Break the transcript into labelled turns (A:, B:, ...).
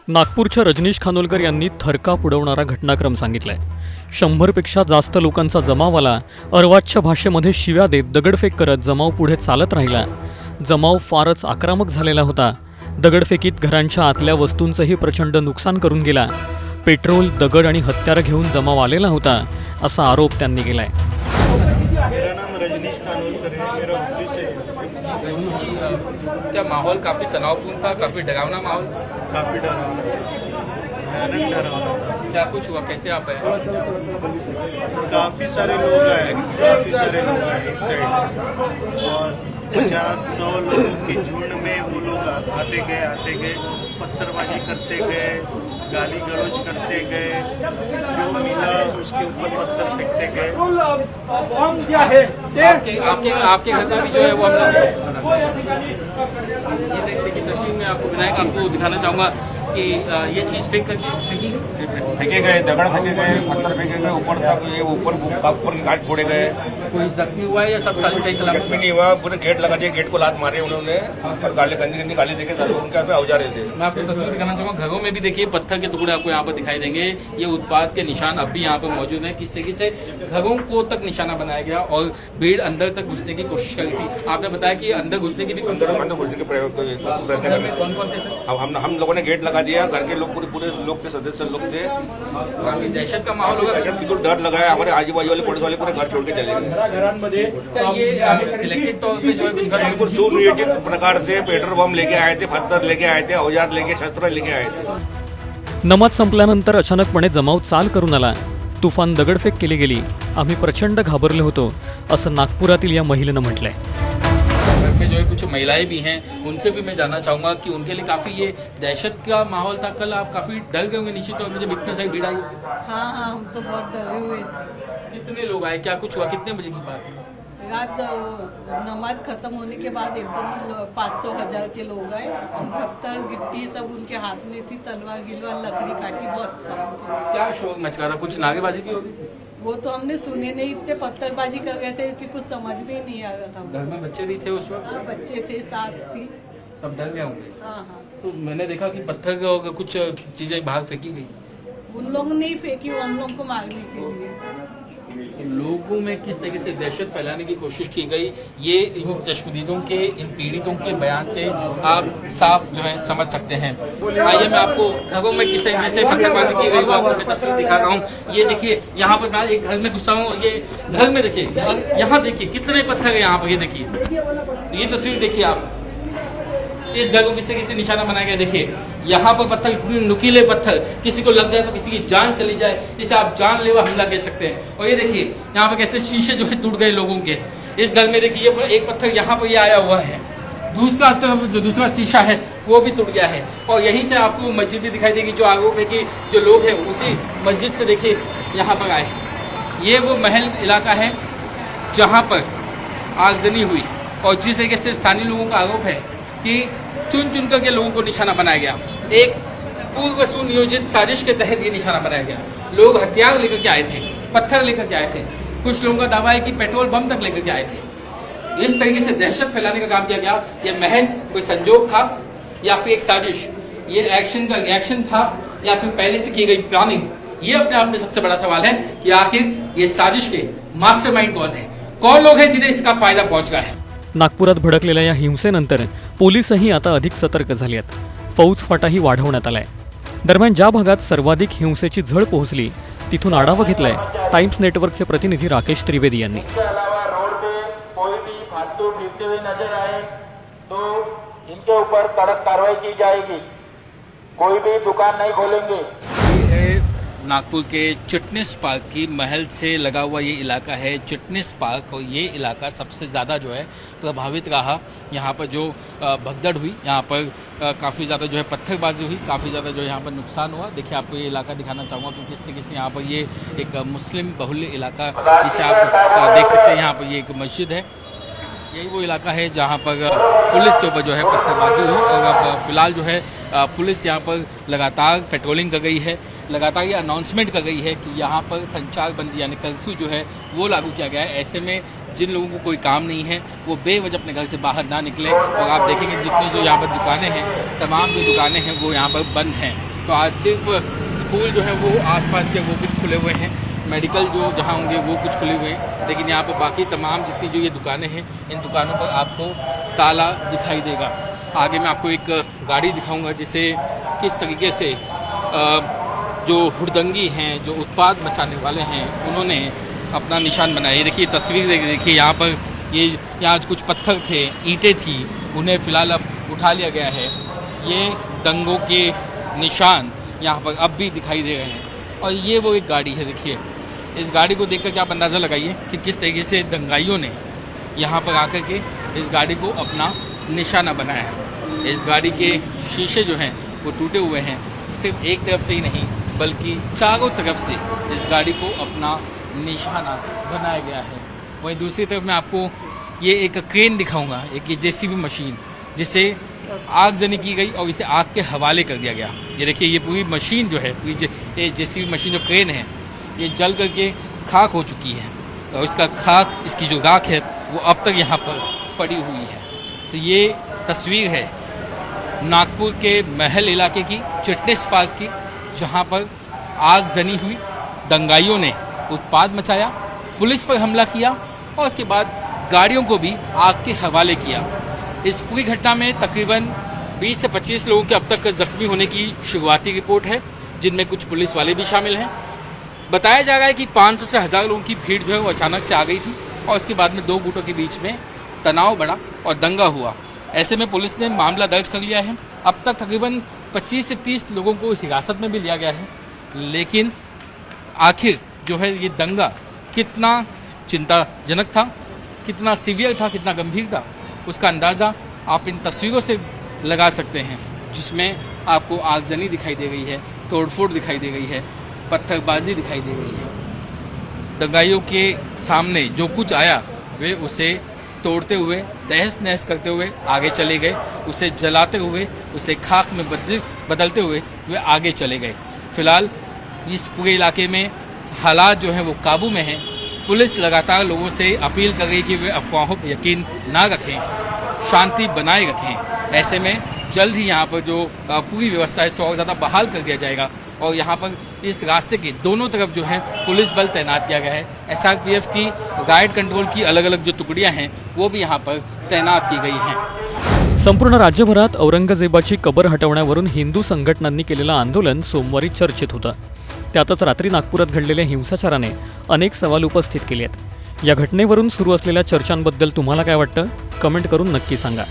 A: नागपूरच्या रजनीश खानोलकर यांनी थरकाप उडवणारा घटनाक्रम सांगितलाय। 100पेक्षा जास्त लोकांचा जमाव आला। अर्वाच्य भाषेमध्ये शिव्या देत दगडफेक करत जमाव पुढे चालत राहिला। जमाव फारच आक्रमक झालेला होता। दगडफेकीत घरांच्या आतल्या वस्तूंचंही प्रचंड नुकसान करून गेला। पेट्रोल, दगड आणि हत्यारं घेऊन जमाव आलेला होता, असा आरोप त्यांनी केलाय।
B: मेरा नाम रजनीश खानोलकर है, मेरा ऑफिस है।
C: क्या माहौल काफ़ी तनावपूर्ण था, काफ़ी डरावना माहौल?
B: काफ़ी डरावना, भयानक डरावना था।
C: क्या कुछ हुआ, कैसे आप आए?
B: काफ़ी सारे लोग आए इस साइड से और 50-100 लोगों के झुंड में वो लोग आते गए पत्थरबाजी करते गए, गाली गलौज करते गए, जो मिला उसके ऊपर पत्थर फेंकते गए।
C: आपके घर में भी जो है वो हमला। ये देखिए तस्वीर में आपको विनायक आपको दिखाना चाहूँगा कि ये चीज़ फेंके
D: गए, दगड़ फेंके गए, पत्थर फेंके गए, ऊपर तक ये ऊपर की घाट फोड़े गए।
C: कोई जख्मी हुआ है या सब सही सलामत?
D: जख्मी नहीं हुआ, पूरे गेट लगा दिए, गेट को लात मारे उन्होंने और गंदी गाली देके उनके पे औजा रहे थे।
C: मैं आपको तस्वीर दिखाना चाहूँगा, घरों में भी देखिए पत्थर के टुकड़े आपको यहाँ पर दिखाई देंगे। ये उत्पाद के निशान अब भी यहाँ पर मौजूद हैं। किस तरीके से घरों को तक निशाना बनाया गया और भीड़ अंदर तक घुसने की कोशिश करी थी। आपने बताया कि अंदर घुसने की भी
D: अंदर घुसने के प्रयोग
C: कौन थे सर?
D: हम लोगों ने गेट लगा दिया, घर के लोग पूरे लोग थे, सदस्य लोग थे।
C: काफी दहशत का माहौल होगा।
D: बिल्कुल डर लगाया, हमारे आजू बाजू वाले पुलिस वाले पूरे घर छोड़ के चले गए।
C: क्या ये सिलेक्टेड तौर पे जो है कुछ घर
D: बिल्कुल सुनियोजित प्रकार से पेट्रोल बम लेके आए थे, पत्थर लेके आए थे, औजार लेके, शस्त्र लेके आए थे।
A: नमाज संपल्यानंतर अचानकपणे जमाव चाल करून आला। तुफान दगडफेक केली गेली। आम्ही प्रचंड घाबरलो होतो, असं नागपुरातील या महिलेनं म्हटलंय।
C: घर में जो है कुछ महिलाएं भी हैं, उनसे भी मैं जानना चाहूंगा कि उनके लिए काफी ये दहशत का माहौल था। कल आप काफी डर गए होंगे निश्चित तौर पर जब इतनी सारी भीड़ आई।
E: हाँ, हम तो बहुत डरे हुए थे।
C: कितने लोग आए, क्या कुछ हुआ, कितने बजे की बात है?
E: रात नमाज खत्म होने के बाद एकदम 500-1000 के लोग आए। पत्थर गिट्टी सब उनके हाथ में थी, तलवार गिलवार लकड़ी काटी, बहुत सब थे।
C: क्या शोर मच रहा था, कुछ नारेबाजी भी होगी?
E: वो तो हमने सुने नहीं थे, पत्थरबाजी कर रहे थे कि कुछ समझ में ही नहीं आ रहा था।
C: घर में बच्चे भी थे उस वक्त?
E: हाँ, बच्चे थे, सास थी।
C: सब डर गए होंगे।
E: हाँ।
C: तो मैंने देखा कि पत्थर और कुछ चीजें बाहर फेंकी गई।
E: उन लोगों ने ही फेंकी, वो हम लोग को मारने के लिए।
C: लोगों में किस तरीके से दहशत फैलाने की कोशिश की गई, ये इन चश्मदीदों के, इन पीड़ितों के बयान से आप साफ जो है समझ सकते हैं। आइए मैं आपको घरों में किस तरीके से पत्थरबाजी की गई वो आपको मैं तस्वीर दिखा रहा हूँ। ये देखिए यहाँ पर मैं एक घर में घुसा हूँ, ये घर में देखिए, यहाँ देखिए कितने पत्थर है यहाँ पर। ये देखिए, ये तस्वीर देखिए आप, इस घर को किस तरीके से निशाना बनाया गया। देखिए यहाँ पर पत्थर, इतने नुकीले पत्थर, किसी को लग जाए तो किसी की जान चली जाए, इसे आप जानलेवा हमला कह सकते हैं। और ये देखिए यहाँ पर कैसे शीशे जो है टूट गए लोगों के। इस घर में देखिए एक पत्थर यहाँ पर ये आया हुआ है, दूसरा तरफ जो दूसरा शीशा है वो भी टूट गया है। और यहीं से आपको मस्जिद भी दिखाई देगी, जो आरोप है कि जो लोग हैं उसी मस्जिद से देखिए यहाँ पर आए। ये वो महल इलाका है जहाँ पर आगजनी हुई और जिस तरीके से स्थानीय लोगों का आरोप है कि चुन चुन करके लोगों को निशाना बनाया गया। एक पूर्व सुनियोजित साजिश के तहत ये निशाना बनाया गया। लोग हथियार लेकर के आए थे, पत्थर लेकर के आए थे, कुछ लोगों का दावा है कि पेट्रोल बम तक लेकर के आए थे। इस तरीके से दहशत फैलाने का काम किया गया। ये महज कोई संजोग था या फिर एक साजिश, ये एक्शन का रिएक्शन था या फिर पहले से की गई प्लानिंग? ये अपने आप में सबसे बड़ा सवाल है कि आखिर ये साजिश के मास्टरमाइंड कौन है, कौन लोग हैं जिन्हें इसका फायदा पहुंच रहा है।
A: नागपुरात भडकलेल्या या हिंसेनंतर पोलिसही आता अधिक सतर्क झाली आहेत। फौजफाटाही वाढवण्यात आलाय। दरम्यान ज्या भागात सर्वाधिक हिंसेची झळ पोहोचली तिथून आढावा घेतलाय टाइम्स नेटवर्कचे प्रतिनिधी राकेश त्रिवेदी यांनी।
F: इसके अलावा रोड पे कोई भी फालतू फिरते हुए नजर आए तो इनके ऊपर कड़क कार्रवाई की जाएगी। कोई भी दुकान नहीं खोलेंगे।
C: नागपुर के चिटनिस पार्क की महल से लगा हुआ ये इलाका है चिटनिस पार्क, और ये इलाका सबसे ज़्यादा जो है प्रभावित रहा। यहाँ पर जो भगदड़ हुई, यहाँ पर काफ़ी ज़्यादा जो है पत्थरबाजी हुई, काफ़ी ज़्यादा जो है यहाँ पर नुकसान हुआ। देखिए आपको ये इलाका दिखाना चाहूँगा क्योंकि किस तरीके से यहाँ पर ये एक मुस्लिम बहुल्य इलाका जिसे आप देख सकते हैं। यहाँ पर ये एक मस्जिद है, यही वो इलाका है जहाँ पर पुलिस के ऊपर जो है पत्थरबाजी हुई। और अब फिलहाल जो है पुलिस यहाँ पर लगातार पेट्रोलिंग कर गई है, लगातार ये अनाउंसमेंट कर गई है कि यहाँ पर संचार बंदी यानी कर्फ्यू जो है वो लागू किया गया है। ऐसे में जिन लोगों को कोई काम नहीं है वो बेवजह अपने घर से बाहर ना निकले। और आप देखेंगे जितनी जो यहाँ पर दुकानें हैं, तमाम जो दुकानें हैं वो यहाँ पर बंद हैं। तो आज सिर्फ स्कूल जो है वो आसपास के वो कुछ खुले हुए हैं, मेडिकल जो जहाँ होंगे वो कुछ खुले हुए हैं, लेकिन यहाँ पर बाकी तमाम जितनी जो ये दुकानें हैं, इन दुकानों पर आपको ताला दिखाई देगा। आगे मैं आपको एक गाड़ी दिखाऊंगा जिसे किस तरीके से जो हुड़दंगी हैं, जो उत्पाद मचाने वाले हैं, उन्होंने अपना निशान बनाया। ये देखिए तस्वीर देखिए, यहाँ पर यहाँ कुछ पत्थर थे, ईंटें थी, उन्हें फ़िलहाल अब उठा लिया गया है। ये दंगों के निशान यहाँ पर अब भी दिखाई दे रहे हैं। और ये वो एक गाड़ी है, देखिए इस गाड़ी को देखकर क्या आप अंदाज़ा लगाइए कि किस तरीके से दंगाइयों ने यहाँ पर आकर के इस गाड़ी को अपना निशाना बनाया है। इस गाड़ी के शीशे जो हैं वो टूटे हुए हैं, सिर्फ एक तरफ से ही नहीं बल्कि चारों तरफ से इस गाड़ी को अपना निशाना बनाया गया है। वहीं दूसरी तरफ मैं आपको ये एक क्रेन दिखाऊंगा, एक जेसीबी मशीन जिसे आगजनी की गई और इसे आग के हवाले कर दिया गया। ये देखिए ये पूरी मशीन जो है, ये जेसीबी मशीन जो क्रेन है, ये जल करके खाक हो चुकी है और इसका खाक, इसकी जो राख है वो अब तक यहाँ पर पड़ी हुई है। तो ये तस्वीर है नागपुर के महल इलाके की, चिटनेस पार्क की, जहाँ पर आगजनी हुई, दंगाइयों ने उत्पाद मचाया, पुलिस पर हमला किया और उसके बाद गाड़ियों को भी आग के हवाले किया। इस पूरी घटना में तकरीबन 20 से 25 लोगों के अब तक जख्मी होने की शुरुआती रिपोर्ट है, जिनमें कुछ पुलिस वाले भी शामिल हैं। बताया जा रहा है कि 500 से 1000 लोगों की भीड़ जो है वो अचानक से आ गई थी और उसके बाद में दो गुटों के बीच में तनाव बढ़ा और दंगा हुआ। ऐसे में पुलिस ने मामला दर्ज कर लिया है। अब तक तकरीबन 25 से 30 लोगों को हिरासत में भी लिया गया है। लेकिन आखिर जो है ये दंगा कितना चिंताजनक था, कितना सीवियर था, कितना गंभीर था, उसका अंदाज़ा आप इन तस्वीरों से लगा सकते हैं, जिसमें आपको आगजनी दिखाई दे रही है, तोड़फोड़ दिखाई दे रही है, पत्थरबाजी दिखाई दे रही है। दंगाइयों के सामने जो कुछ आया वे उसे तोड़ते हुए, तहस नहस करते हुए आगे चले गए, उसे जलाते हुए, उसे खाक में बदलते हुए वे आगे चले गए। फिलहाल इस पूरे इलाके में हालात जो हैं वो काबू में हैं। पुलिस लगातार लोगों से अपील कर रही है कि वे अफवाहों पर यकीन ना रखें, शांति बनाए रखें। ऐसे में जल्द ही यहाँ पर जो पूरी व्यवस्था है और ज़्यादा बहाल कर दिया जाएगा और यहाँ पर इस रास्ते के दोनों तरफ जो है पुलिस बल तैनात किया गया है। SRPF की राइट कंट्रोल की अलग अलग जो तुकड़ियाँ हैं वो भी यहाँ पर तैनात की गई हैं।
A: संपूर्ण राज्यभरात औरंगजेबाची कबर हटवण्यावरून हिंदू संघटनांनी केलेलं आंदोलन सोमवारी चर्चेत होतं। त्यातच रात्री नागपुरात घडलेल्या हिंसाचाराने अनेक सवाल उपस्थित केले आहेत। या घटनेवरून सुरू असलेल्या चर्चांबद्दल तुम्हाला काय वाटतं? कमेंट करून नक्की सांगा।